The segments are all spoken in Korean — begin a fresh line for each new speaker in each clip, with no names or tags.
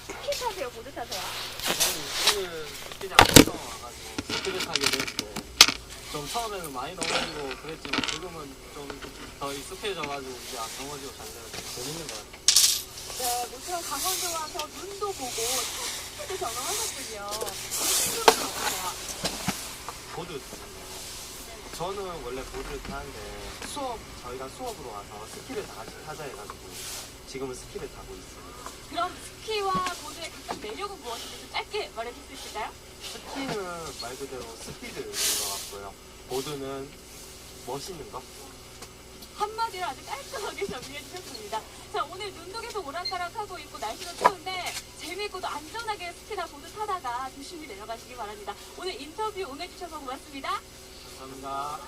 스키 타세요? 보드 타세요?
저는 스키장 처음 와가지고 스키를 타게 됐고 좀 처음에는 많이 넘어지고 그랬지만 지금은 좀 더 익숙해져가지고 이제 안 넘어지고 잘 돼서 재밌는 것 같아요.
네, 모처럼 강원도 와서 눈도 보고 스키도 경험하셨군요. 스키로 가보세요.
보드 저는 원래 보드를 타는데 저희가 수업으로 와서 스키를 다 같이 타자 해가지고 지금은 스키를 타고 있습니다.
그럼 스키와 보드의 각각 매력은 무엇인지 좀 짧게 말해줄 수 있을까요?
스키는 말 그대로 스피드인 것 같고요. 보드는 멋있는 거?
한마디로 아주 깔끔하게 정리해 주셨습니다. 자, 오늘 눈도 계속 오락가락하고 있고 날씨도 추운데 재미있고도 안전하게 스키나 보드 타다가 조심히 내려가시기 바랍니다. 오늘 인터뷰 응해주셔서 고맙습니다.
감사합니다.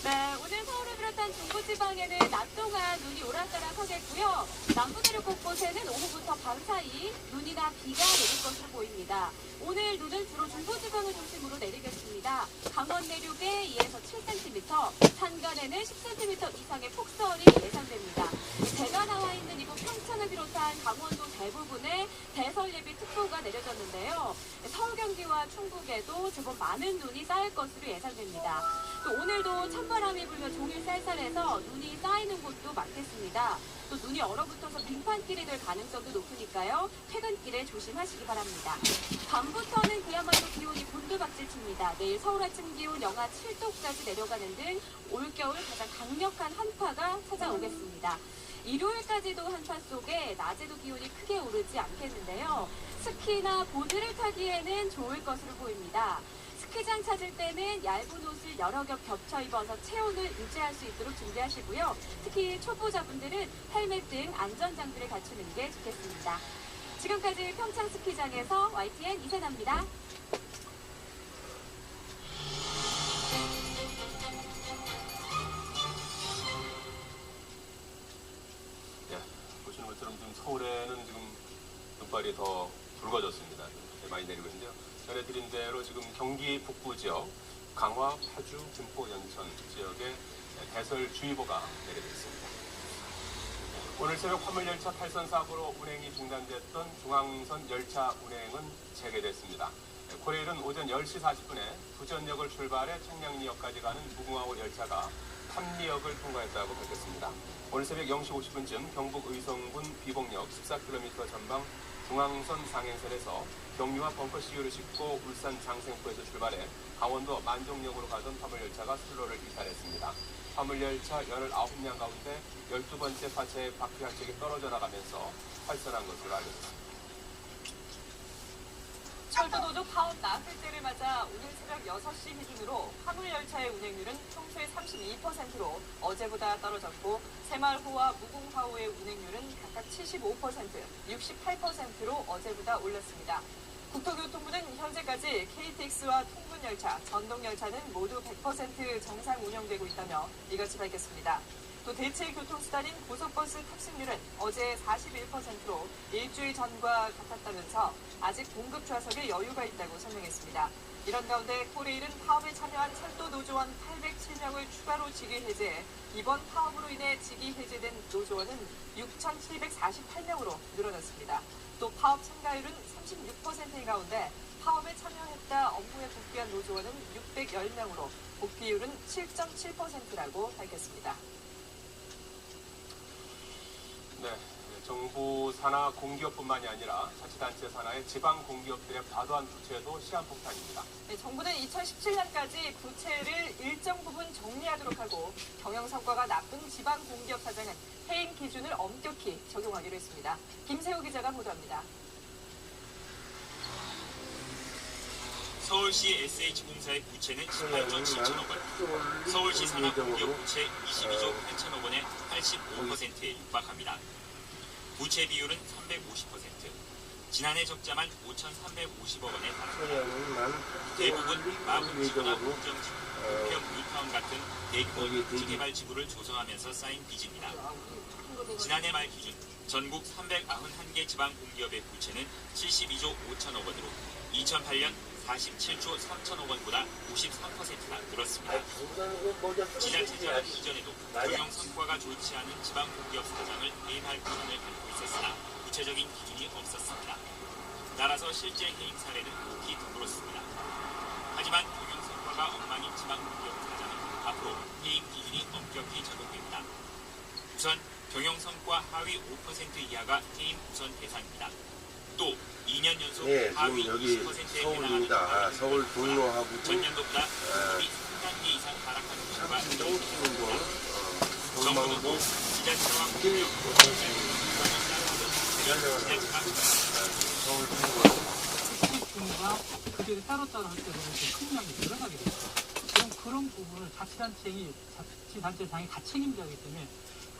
네, 오늘 서울을 비롯한 중부지방에는 낮 동안 눈이 오락가락하겠고요. 남부 내륙 곳곳에는 오후부터 밤 사이 눈이나 비가 내릴 것으로 보입니다. 오늘 눈은 주로 중부지방을 중심으로 내리겠습니다. 강원 내륙에 2에서 7cm, 산간에는 10cm 이상의 폭설이 예상됩니다. 제가 나와 있는 이곳 평창을 비롯한 강원도 대부분에 대설예비특보가 내려졌는데요. 서울, 경기와 충북에도 제법 많은 눈이 쌓일 것으로 예상됩니다. 또 오늘도 찬바람이 불며 종일 쌀쌀해서 눈이 쌓이는 곳도 많겠습니다. 또 눈이 얼어붙어서 빙판길이 될 가능성도 높으니까요. 퇴근길에 조심하시기 바랍니다. 밤부터는 그야말로 기온이 곤두박질칩니다. 내일 서울 아침 기온 영하 7도까지 내려가는 등 올겨울 가장 강력한 한파가 찾아오겠습니다. 일요일까지도 한파 속에 낮에도 기온이 크게 오르지 않겠는데요. 스키나 보드를 타기에는 좋을 것으로 보입니다. 스키장 찾을 때는 얇은 옷을 여러 겹 겹쳐 입어서 체온을 유지할 수 있도록 준비하시고요. 특히 초보자분들은 헬멧 등 안전장비를 갖추는 게 좋겠습니다. 지금까지 평창 스키장에서 YTN 이세나입니다.
예, 보시는 것처럼 지금 서울에는 지금 눈발이 더 붉어졌습니다. 많이 내리고 있는데요. 전해드린 대로 지금 경기 북부 지역, 강화, 파주, 김포, 연천 지역에 대설주의보가 내려져 있습니다. 오늘 새벽 화물열차 8선 사고로 운행이 중단됐던 중앙선 열차 운행은 재개됐습니다. 코레일은 오전 10시 40분에 부전역을 출발해 청량리역까지 가는 무궁화호 열차가 탐리역을 통과했다고 밝혔습니다. 오늘 새벽 0시 50분쯤 경북 의성군 비봉역 14km 전방 중앙선 상행선에서 경유와 벙커 시유를 싣고 울산 장생포에서 출발해 강원도 만종역으로 가던 화물열차가 선로를 이탈했습니다. 화물열차 19량 가운데 12번째 파체의 바퀴 한쪽이 떨어져 나가면서 활선한 것으로 알려졌습니다.
철도노조 파업 나흘 때를 맞아 오늘 새벽 6시 기준으로 화물열차의 운행률은 평소의 32%로 어제보다 떨어졌고 새마을호와 무궁화호의 운행률은 각각 75%, 68%로 어제보다 올랐습니다. 국토교통부는 현재까지 KTX와 통근열차, 전동열차는 모두 100% 정상 운영되고 있다며 이같이 밝혔습니다. 또 대체 교통수단인 고속버스 탑승률은 어제 41%로 일주일 전과 같았다면서 아직 공급 좌석에 여유가 있다고 설명했습니다. 이런 가운데 코레일은 파업에 참여한 철도 노조원 807명을 추가로 직위 해제해 이번 파업으로 인해 직위 해제된 노조원은 6,748명으로 늘어났습니다. 또 파업 참가율은 36%인 가운데 파업에 참여했다 업무에 복귀한 노조원은 610명으로 복귀율은 7.7%라고 밝혔습니다.
네, 정부 산하 공기업뿐만이 아니라 자치단체 산하의 지방 공기업들의 과도한 부채도 시한폭탄입니다.
네, 정부는 2017년까지 부채를 일정 부분 정리하도록 하고 경영 성과가 나쁜 지방 공기업 사장은 해임 기준을 엄격히 적용하기로 했습니다. 김세호 기자가 보도합니다.
서울시 SH공사의 부채는 18조 7천억 원, 서울시 산하공기업 부채 22조 8천억 원의 85%에 육박합니다. 부채 비율은 350%, 지난해 적자만 5,350억 원에 달합니다. 대부분 마군지구나 공정지구, 부평 뉴타운 같은 대규모 택지개발 지구를 조성하면서 쌓인 빚입니다. 지난해 말 기준 전국 391개 지방공기업의 부채는 72조 5천억 원으로 2008년 47조 3천억 원보다 53%나 늘었습니다. 지자체 제안 이전에도 경영 성과가 좋지 않은 지방공기업 사장을 해임할 권한을 갖고 있었으나 구체적인 기준이 없었습니다. 따라서 실제 해임 사례는 극히 드물었습니다. 하지만 경영 성과가 엉망인 지방공기업 사장은 앞으로 해임 기준이 엄격히 적용됩니다. 우선 경영 성과 하위 5% 이하가 해임 우선 대상입니다. 또 2년 연속
네,
하위
지금 여기
20%에
서울입니다. 서울 동로하고
전년도보다 3단계 이상 하락하는 경우가
동치운동,
정부는 또
동망동,
지자체와
길,
지자체가
서울 동로.
규모가 그들이 따로따로 할 때보다 큰 양이 늘어나게 됩니다. 그런 부분을 자치단체장이 다 책임져야 하기 때문에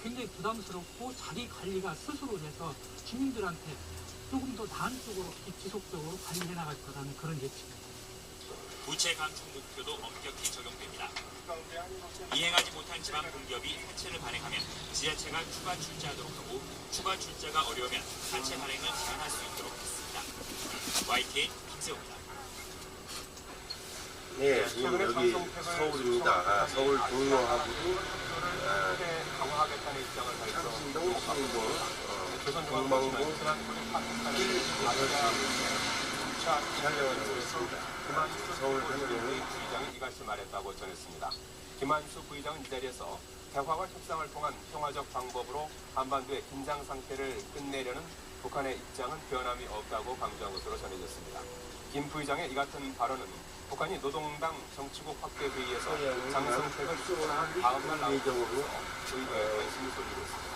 굉장히 부담스럽고 자기 관리가 스스로 해서 주민들한테 조금 더 나은 쪽으로 지속적으로 관리해 나갈 거라는 그런 예측입니다.
부채 감축 목표도 엄격히 적용됩니다. 이행하지 못한 지방 공기업이 사채를 발행하면 지자체가 추가 출자하도록 하고 추가 출자가 어려우면 사채 발행을 제한할 수 있도록 했습니다. YTN 김세호입니다.
네, 지금 여기 서울입니다. 서울 동로하고도
강화하겠다는 입장을 밝혀
동치운동, 동망동, 길, 촬영을 하고 있습니다. 서울 현경의
부의장이 이같이 말했다고 전했습니다. 김한수 부의장은 이 자리에서 대화와 협상을 통한 평화적 방법으로 한반도의 긴장 상태를 끝내려는 북한의 입장은 변함이 없다고 강조한 것으로 전해졌습니다. 김 부의장의 이 같은 발언은 북한이 노동당 정치국 확대 회의에서 장성택을 추천한 다음날 나온
예정으로
의회에 관심을 쏠리고 있습니다.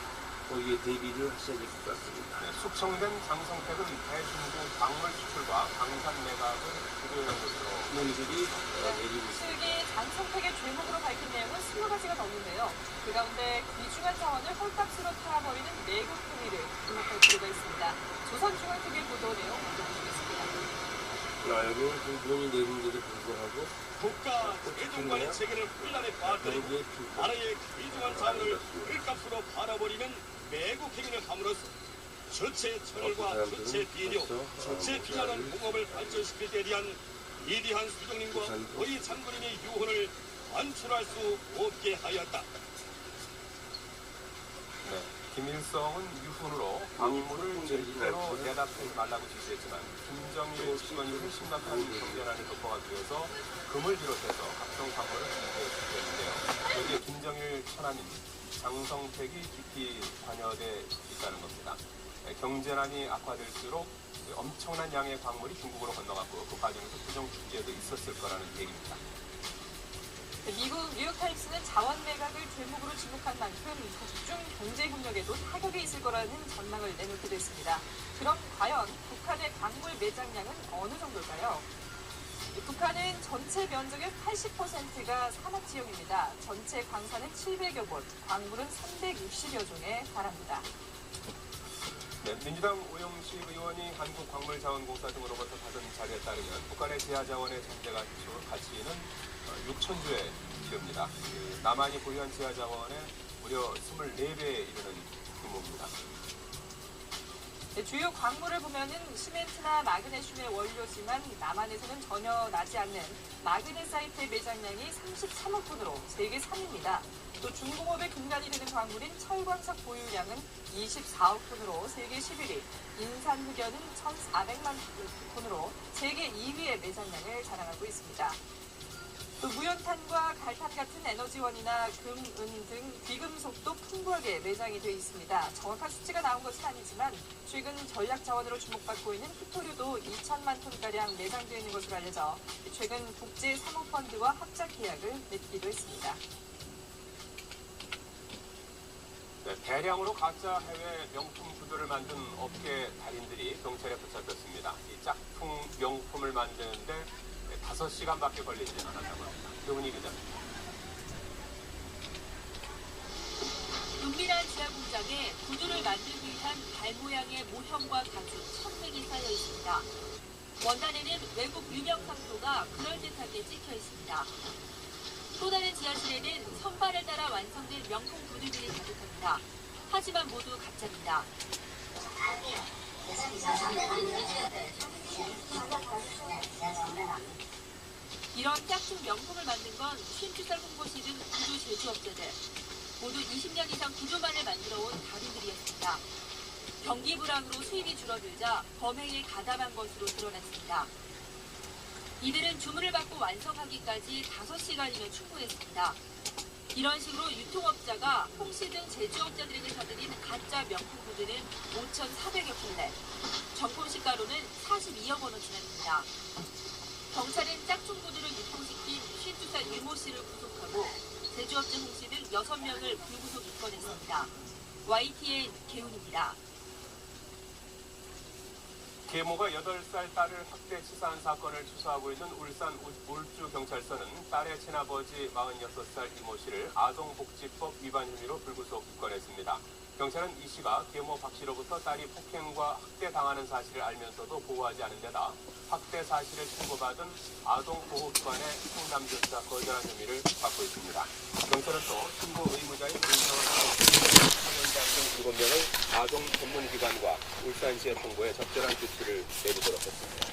거기에 대비를 하셔야 될 것 같습니다.
숙청된 장성택은 대중국 광물 수출과 방산 매각을 주도하는 것으로
국민들이 내리고 있습니다.
측이 장성택의 죄목으로 밝힌 내용은 20가지가 넘는데요. 그 가운데 귀중한 자원을 헐값으로 팔아버리는 내국 행위를 주목할 필요가 있습니다. 조선중앙TV 보도 내용 먼저 보시겠습니다.
여기는 좀 돈이 내린데도 불구하고
국가 세종관의 체계를 혼란에 빠뜨리고
여기에
나라의 귀중한 자원을 헐값으로 팔아버리는 매국 행위를 함으로써 주체 천일과 주체 비료, 주체 비난한 공업을 발전시킬 때 대한 이디한 수령님과 우리 장군님의 유언을 완출할 수 없게 하였다.
네, 김일성은 유훈으로 광물을 절대로 내다보지 말라고 지시했지만 김정일 집권이 심각한 경제난을 극복하기 위해서 금을 비롯해서 각종 광물을 제공했는데요. 여기에 김정일 천하민, 장성택이 깊이 관여돼 있다는 겁니다. 네, 경제난이 악화될수록 엄청난 양의 광물이 중국으로 건너갔고 그 과정에서 부정 축제도 있었을 거라는 얘기입니다.
미국 뉴욕타임스는 자원 매각을 죄목으로 지목한 만큼 북중 경제협력에도 타격이 있을 거라는 전망을 내놓기도 했습니다. 그럼 과연 북한의 광물 매장량은 어느 정도일까요? 북한은 전체 면적의 80%가 산악지역입니다. 전체 광산은 700여 곳, 광물은 360여 종에 달합니다.
네, 민주당 오영식 의원이 한국광물자원공사 등으로부터 받은 자료에 따르면 북한의 지하자원의 전체 가치는 6천조에 이릅니다. 남한이 보유한 지하자원의 무려 24배에 이르는 규모입니다.
네, 주요 광물을 보면은 시멘트나 마그네슘의 원료지만 남한에서는 전혀 나지 않는 마그네사이트의 매장량이 33억 톤으로 세계 3위입니다. 또 중공업의 근간이 되는 광물인 철광석 보유량은 24억 톤으로 세계 11위, 인산흑연은 1,400만 톤으로 세계 2위의 매장량을 자랑하고 있습니다. 또 무연탄과 갈탄 같은 에너지원이나 금, 은 등 귀금속도 풍부하게 매장이 되어 있습니다. 정확한 수치가 나온 것은 아니지만 최근 전략 자원으로 주목받고 있는 희토류도 2천만 톤가량 매장되어 있는 것으로 알려져 최근 국제 사모펀드와 합작 계약을 맺기도 했습니다.
네, 대량으로 가짜 해외 명품 구두를 만든 업계 달인들이 경찰에 붙잡혔습니다. 이 짝퉁 명품을 만드는데 5시간밖에 걸리지 않았다고 합니다. 교훈이 기자.
은밀한 지하 공장에 구두를 만들기 위한 발 모양의 모형과 가죽 1,100이 쌓여 있습니다. 원단에는 외국 유명 상표가 그럴듯하게 찍혀 있습니다. 또 다른 지하실에는 선발을 따라 완성된 명품 구두들이 가득합니다. 하지만 모두 가짜입니다. 이런 짝퉁 명품을 만든 건 50살 홍보시 등 구두 제조업자들. 모두 20년 이상 구두만을 만들어온 달인들이었습니다. 경기 불황으로 수입이 줄어들자 범행에 가담한 것으로 드러났습니다. 이들은 주문을 받고 완성하기까지 5시간이면 충분했습니다. 이런 식으로 유통업자가 홍씨 등 제조업자들에게 사들인 가짜 명품 구두는 5,400여 켤레, 정품 시가로는 42억 원어치나 됩니다. 경찰은 짝퉁 구두를 유통시킨 52살 유모 씨를 구속하고 제조업자 홍씨 등 6명을 불구속 입건했습니다. YTN 개훈입니다.
계모가 8살 딸을 학대 치사한 사건을 수사하고 있는 울산 울주경찰서는 딸의 친아버지 46살 이모 씨를 아동복지법 위반 혐의로 불구속 입건했습니다. 경찰은 이 씨가 계모 박 씨로부터 딸이 폭행과 학대당하는 사실을 알면서도 보호하지 않은 데다 학대 사실을 신고받은 아동보호기관의 성남조사 거절한 혐의를 받고 있습니다. 경찰은 또 신고 의무자인 문성원 사연자 등 7명을 아동 전문기관과 울산시의 통보에 적절한 조치를 내리도록 했습니다.